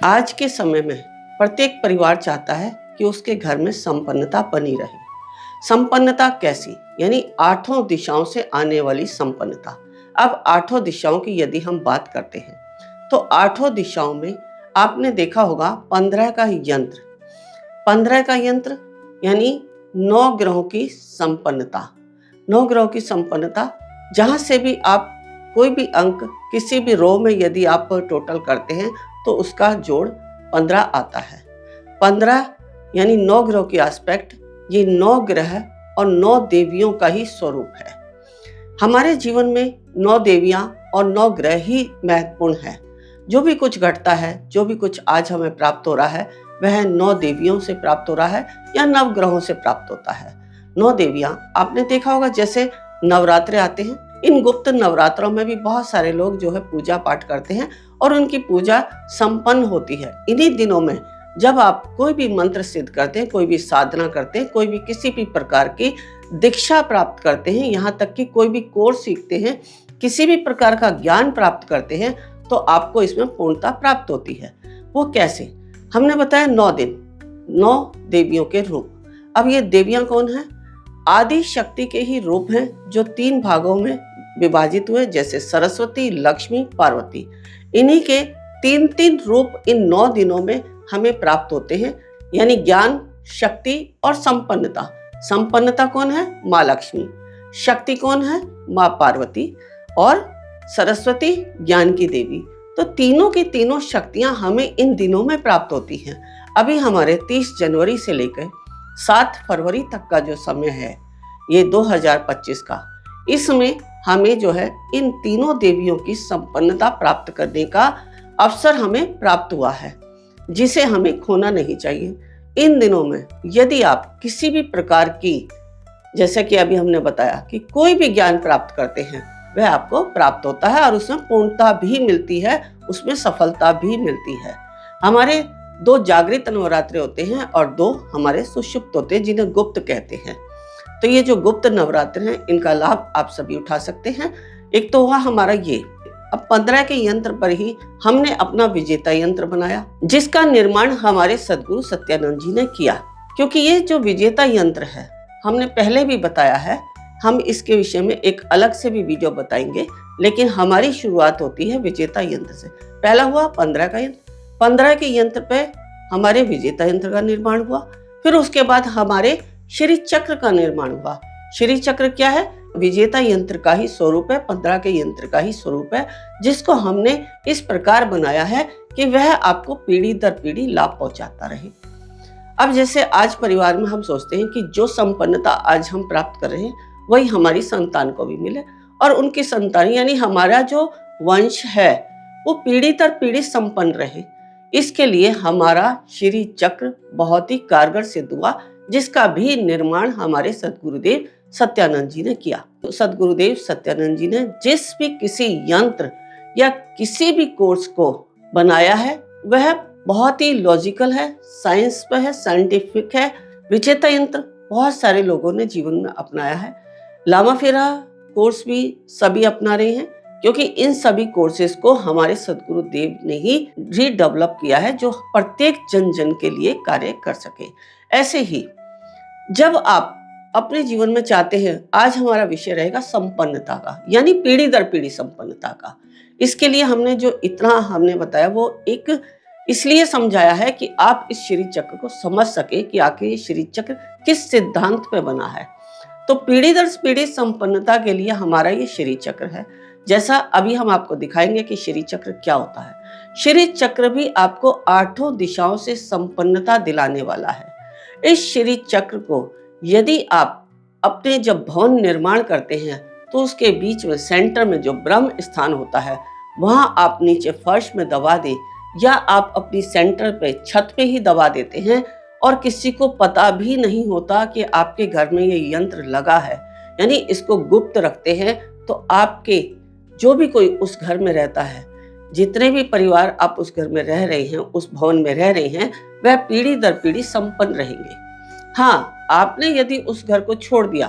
आज के समय में प्रत्येक परिवार चाहता है कि उसके घर में संपन्नता बनी रहे। संपन्नता कैसी? यानी आठों दिशाओं से आने वाली संपन्नता। अब आठों दिशाओं की यदि हम बात करते हैं तो आठों दिशाओं में आपने देखा होगा 15 का यंत्र। 15 का यंत्र यानी 9 ग्रहों की संपन्नता। 9 ग्रहों की संपन्नता, जहां से भी आप कोई भी अंक किसी भी रो में यदि आप टोटल करते हैं तो उसका जोड़ 15 आता है। 15 यानी 9 ग्रहों की एस्पेक्ट, ये 9 ग्रह और 9 देवियों का ही स्वरूप है। हमारे जीवन में 9 देवियां और 9 ग्रह ही महत्वपूर्ण है। जो भी कुछ घटता है, जो भी कुछ आज हमें प्राप्त हो रहा है, वह 9 देवियों से प्राप्त हो रहा है या 9 ग्रहों से प्राप्त होता है। 9 देवियां आपने देखा होगा, जैसे नवरात्रे आते हैं, इन गुप्त नवरात्रों में भी बहुत सारे लोग जो है पूजा पाठ करते हैं और उनकी पूजा संपन्न होती है। इन्हीं दिनों में जब आप कोई भी मंत्र सिद्ध करते हैं, कोई भी साधना करते हैं, कोई भी किसी भी प्रकार की दीक्षा प्राप्त करते हैं, यहाँ तक कि कोई भी कोर्स सीखते हैं, किसी भी प्रकार का ज्ञान प्राप्त करते हैं, तो आपको इसमें पूर्णता प्राप्त होती है। वो कैसे? हमने बताया 9 दिन, 9 देवियों के रूप। अब ये देवियां कौन हैं? आदि शक्ति के ही रूप हैं, जो 3 भागों में विभाजित हुए, जैसे सरस्वती, लक्ष्मी, पार्वती। इन्हीं के 3-3 रूप इन 9 दिनों में हमें प्राप्त होते हैं, यानी ज्ञान, शक्ति और संपन्नता। संपन्नता कौन है? माँ लक्ष्मी। शक्ति कौन है? माँ पार्वती। और सरस्वती ज्ञान की देवी। तो तीनों की तीनों शक्तियां हमें इन दिनों में प्राप्त होती हैं। अभी हमारे 30 जनवरी से लेकर 7 फरवरी तक का जो समय है, ये 2025 का, इसमें हमें जो है इन तीनों देवियों की संपन्नता प्राप्त करने का अवसर हमें प्राप्त हुआ है, जिसे हमें खोना नहीं चाहिए। इन दिनों में यदि आप किसी भी प्रकार की, जैसे कि अभी हमने बताया कि कोई भी ज्ञान प्राप्त करते हैं, वह आपको प्राप्त होता है और उसमें पूर्णता भी मिलती है, उसमें सफलता भी मिलती है। हमारे 2 जागृत नवरात्रे होते हैं और 2 हमारे सुषुप्त होते हैं, जिन्हें गुप्त कहते हैं। तो ये जो गुप्त नवरात्र हैं, इनका लाभ आप सभी उठा सकते हैं। एक तो हुआ हमारा ये। अब 15 के यंत्र पर ही हमने अपना विजेता यंत्र बनाया, जिसका निर्माण हमारे सदगुरु सत्यानंद जी ने किया। क्योंकि ये जो विजेता यंत्र है, हमने पहले भी बताया है, हम इसके विषय में एक अलग से भी वीडियो बताएंगे, लेकिन हमारी शुरुआत होती है विजेता यंत्र से। पहला हुआ 15 का यंत्र। 15 के यंत्र पे हमारे विजेता यंत्र का निर्माण हुआ। फिर उसके बाद हमारे श्री चक्र का निर्माण हुआ। श्री चक्र क्या है? विजेता यंत्र का ही स्वरूप है, 15 के यंत्र का ही स्वरूप है, जिसको हमने इस प्रकार बनाया है कि वह आपको पीढ़ी दर पीढ़ी लाभ पहुंचाता रहे। अब जैसे आज परिवार में हम सोचते हैं कि जो संपन्नता आज हम प्राप्त कर रहे हैं, वही हमारी संतान को भी मिले और उनकी संतान यानी हमारा जो वंश है वो पीढ़ी दर पीढ़ी संपन्न रहे। इसके लिए हमारा श्री चक्र बहुत ही कारगर सिद्ध हुआ, जिसका भी निर्माण हमारे सदगुरुदेव सत्यानंद जी ने किया। तो सदगुरुदेव सत्यानंद जी ने जिस भी किसी यंत्र या किसी भी कोर्स को बनाया है, वह बहुत ही लॉजिकल है, साइंस पे है, साइंटिफिक है। विजेता यंत्र बहुत सारे लोगों ने जीवन में अपनाया है। लामा फेरा कोर्स भी सभी अपना रहे हैं, क्योंकि इन सभी कोर्सेज को हमारे सदगुरुदेव ने ही रीडेवलप किया है, जो प्रत्येक जन जन के लिए कार्य कर सके। ऐसे ही जब आप अपने जीवन में चाहते हैं, आज हमारा विषय रहेगा संपन्नता का, यानी पीढ़ी दर पीढ़ी संपन्नता का। इसके लिए हमने जो इतना हमने बताया, वो एक इसलिए समझाया है कि आप इस श्री चक्र को समझ सके कि आखिर ये श्री चक्र किस सिद्धांत पे बना है। तो पीढ़ी दर पीढ़ी संपन्नता के लिए हमारा ये श्री चक्र है। जैसा अभी हम आपको दिखाएंगे कि श्री चक्र क्या होता है। श्री चक्र भी आपको 8 दिशाओं से संपन्नता दिलाने वाला है। इस श्री चक्र को यदि आप अपने जब भवन निर्माण करते हैं, तो उसके बीच में सेंटर में जो ब्रह्म स्थान होता है, वहां आप नीचे फर्श में दबा दें, या आप अपनी सेंटर पे छत पे ही दबा देते हैं और किसी को पता भी नहीं होता कि आपके घर में ये यंत्र लगा है, यानी इसको गुप्त रखते हैं, तो आपके जो भी कोई उस घर में रहता है, जितने भी परिवार आप उस घर में रह रहे हैं, उस भवन में रह रहे हैं, वह पीढ़ी दर पीढ़ी संपन्न रहेंगे। हाँ, आपने यदि उस घर को छोड़ दिया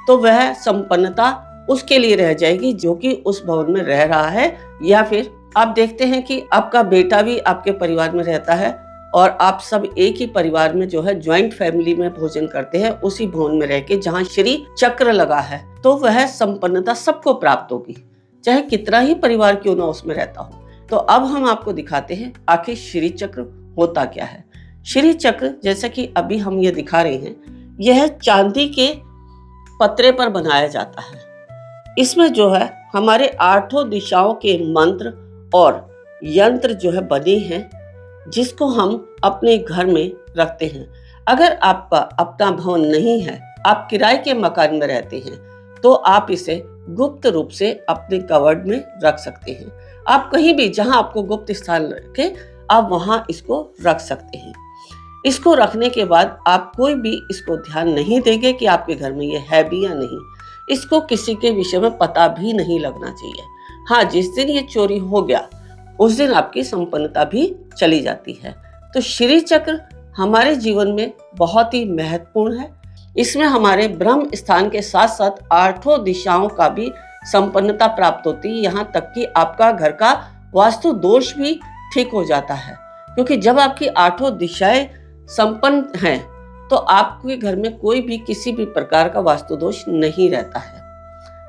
तो वह संपन्नता उसके लिए रह जाएगी जो कि उस भवन में रह रहा है, या फिर आप देखते हैं कि आपका बेटा भी आपके परिवार में रहता है और आप सब एक ही परिवार में जो है ज्वाइंट फैमिली में भोजन करते हैं, उसी भवन में रह के जहाँ श्री चक्र लगा है, तो वह संपन्नता सबको प्राप्त होगी, चाहे कितना ही परिवार क्यों ना उसमें रहता हो। तो अब हम आपको दिखाते हैं आखिर श्री चक्र होता क्या है। श्री चक्र, जैसा कि अभी हम ये दिखा रहे हैं, यह चांदी के पत्रे पर बनाया जाता है। इसमें जो है हमारे आठों दिशाओं के मंत्र और यंत्र जो है बने हैं, जिसको हम अपने घर में रखते हैं। अगर आपका अपना भवन नहीं है, आप किराए के मकान में रहते हैं, तो आप इसे गुप्त रूप से अपने कवर्ड में रख सकते हैं। आप कहीं भी जहां आपको गुप्त स्थान रखे, आप वहां इसको रख सकते हैं। इसको रखने के बाद आप कोई भी इसको ध्यान नहीं देंगे कि आपके घर में ये है भी या नहीं। इसको किसी के विषय में पता भी नहीं लगना चाहिए। हाँ, जिस दिन ये चोरी हो गया उस दिन आपकी संपन्नता भी चली जाती है। तो श्री चक्र हमारे जीवन में बहुत ही महत्वपूर्ण है। इसमें हमारे ब्रह्म स्थान के साथ साथ आठों दिशाओं का भी संपन्नता प्राप्त होती है। यहाँ तक कि आपका घर का वास्तु दोष भी ठीक हो जाता है, क्योंकि जब आपकी आठों दिशाएं संपन्न हैं तो आपके घर में कोई भी किसी भी प्रकार का वास्तु दोष नहीं रहता है।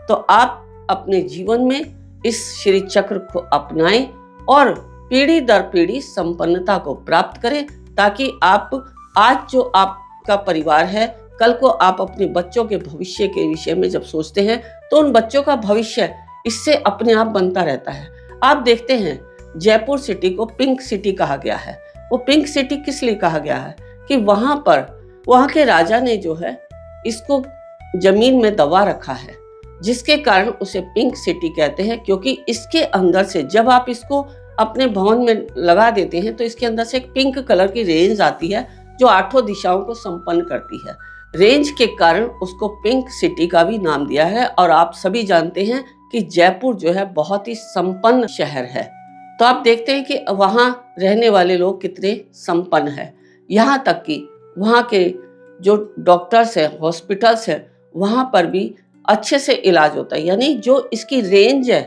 तो आप अपने जीवन में इस श्री चक्र को अपनाएं और पीढ़ी दर पीढ़ी संपन्नता को प्राप्त करें, ताकि आप आज जो आपका परिवार है, कल को आप अपने बच्चों के भविष्य के विषय में जब सोचते हैं तो उन बच्चों का भविष्य इससे अपने आप बनता रहता है। आप देखते हैं जयपुर सिटी को पिंक सिटी कहा गया है। वो पिंक सिटी किस लिए कहा गया है कि वहां के राजा ने जो है इसको जमीन में दबा रखा है, जिसके कारण उसे पिंक सिटी कहते हैं। क्योंकि इसके अंदर से जब आप इसको अपने भवन में लगा देते हैं तो इसके अंदर से एक पिंक कलर की रेंज आती है जो आठों दिशाओं को संपन्न करती है। रेंज के कारण उसको पिंक सिटी का भी नाम दिया है। और आप सभी जानते हैं कि जयपुर जो है बहुत ही संपन्न शहर है। तो आप देखते हैं कि वहाँ रहने वाले लोग कितने संपन्न हैं। यहाँ तक कि वहाँ के जो डॉक्टर्स हैं, हॉस्पिटल्स हैं, वहाँ पर भी अच्छे से इलाज होता है। यानी जो इसकी रेंज है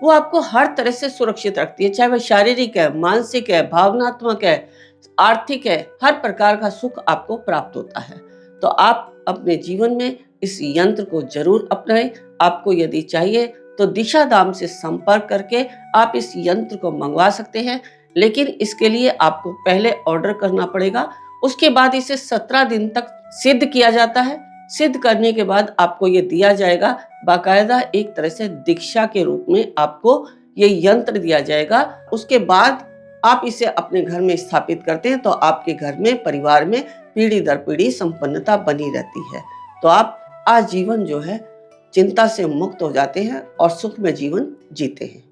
वो आपको हर तरह से सुरक्षित रखती है, चाहे वह शारीरिक है, मानसिक है, भावनात्मक है, आर्थिक है, हर प्रकार का सुख आपको प्राप्त होता है। तो आप अपने जीवन में इस यंत्र को जरूर अपनाएं। आपको यदि चाहिए तो दिशा धाम से संपर्क करके आप इस यंत्र को मंगवा सकते हैं, लेकिन इसके लिए आपको पहले ऑर्डर करना पड़ेगा। उसके बाद इसे 17 दिन तक सिद्ध किया जाता है। सिद्ध करने के बाद आपको ये दिया जाएगा, बाकायदा एक तरह से दीक्षा के रूप में आपको ये यंत्र दिया जाएगा। उसके बाद आप इसे अपने घर में स्थापित करते हैं तो आपके घर में, परिवार में पीढ़ी दर पीढ़ी संपन्नता बनी रहती है। तो आप आजीवन जो है चिंता से मुक्त हो जाते हैं और सुखमय जीवन जीते हैं।